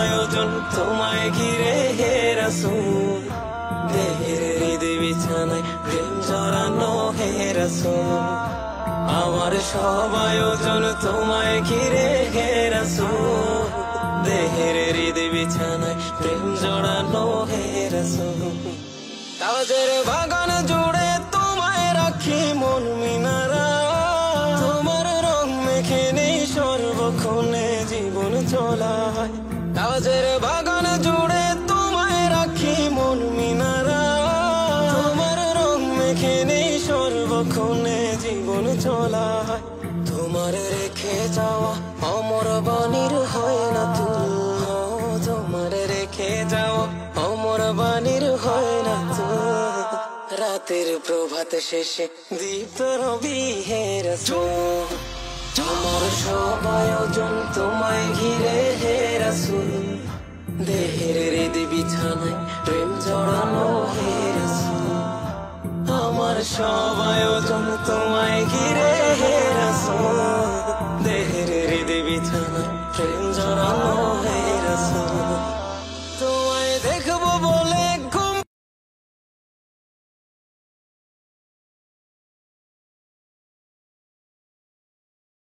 আয়োজন তোমায় ঘিরে হে রাসূল, দেহের হৃদয় বিছানায় প্রেম জড়ানো হে রাসূল। আমার সব আয়োজন তোমায় ঘিরে হে রাসূল, দেহের হৃদয় বিছানায় প্রেম জড়ানো হে রাসূল। তাজের বাগান জুড়ে তোমায় রাখি মন মিনারা, তোমার রং মেখে নেই সর্বক্ষণে জীবন চলায়। তাজের বাগান জুড়ে তোমায় রাখি মন মিনারা, তোমার রং মেখে নেই সর্বক্ষণে জীবন চলায়। তোমার রেখে যাওয়া অমর বাণীর হয় না তুল, তোমার রেখে যাওয়া অমর বাণীর হয় না তুল। রাতের প্রভাত শেষে দীপ্ত রবি হে রাসূল, তোমার সব আয়োজন তোমায় ঘিরে হে রাসূল, দেহের হৃদয় বিছানায় প্রেম জড়ানো হে রাসূল। আমার সব আয়োজন তোমায় ঘিরে হে রাসূল, দেহের হৃদয় বিছানায় প্রেম জড়ানো